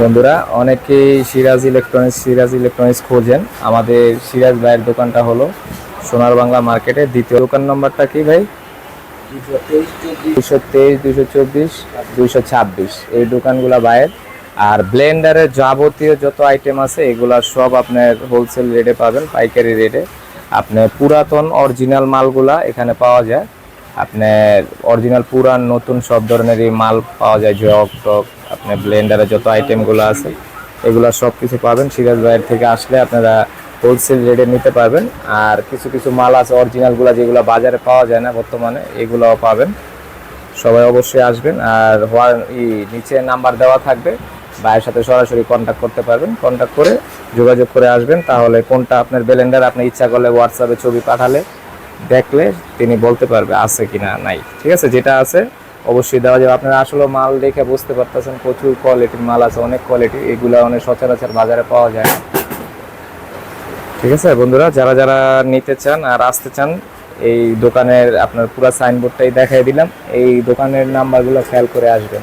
বন্ধুরা, অনেকেই সিরাজ ইলেকট্রনিক্স খোঁজেন। আমাদের সিরাজ ভাইয়ের দোকানটা হলো সোনার বাংলা মার্কেটে দ্বিতীয় দোকান নম্বরটা কি ভাই? 223, 224, 226 এই দোকানগুলা ভাইয়ের। আর ব্লেন্ডারের যাবতীয় যত আইটেম আছে এগুলা সব আপনার হোলসেল রেটে পাবেন, পাইকারি রেটে। আপনার পুরাতন অরিজিনাল মালগুলা এখানে পাওয়া যায়। আপনার অরিজিনাল পুরান নতুন সব ধরনেরই মাল পাওয়া যায়, জগ টক আপনার ব্লেন্ডারের যত আইটেমগুলো আছে এগুলো সব কিছু পাবেন সিরাজ ভাইয়ের থেকে। আসলে আপনারা হোলসেল রেটে নিতে পারবেন। আর কিছু কিছু মাল আছে অরিজিনালগুলো, যেগুলো বাজারে পাওয়া যায় না বর্তমানে, এগুলোও পাবেন। সবাই অবশ্যই আসবেন। আর নিচে নাম্বার দেওয়া থাকবে, ভাইয়ের সাথে সরাসরি কন্ট্যাক্ট করতে পারবেন। কন্ট্যাক্ট করে যোগাযোগ করে আসবেন। তাহলে কোনটা আপনার ব্লেন্ডার আপনি ইচ্ছা করলে হোয়াটসঅ্যাপে ছবি পাঠালে দেখলে তিনি বলতে পারবে আছে কিনা নাই। ঠিক আছে, যেটা আছে অবশ্যই দেওয়া যাবে। আপনারা আসলে মাল দেখে বুঝতে পারতেছেন প্রচুর কোয়ালিটির মাল আছে, অনেক কোয়ালিটি, এগুলো অনেক সচরাচর বাজারে পাওয়া যায় না। ঠিক আছে বন্ধুরা, যারা যারা নিতে চান আর আসতে চান, এই দোকানের আপনার পুরো সাইনবোর্ডটাই দেখাই দিলাম। এই দোকানের নাম্বারগুলো খেয়াল করে আসবেন।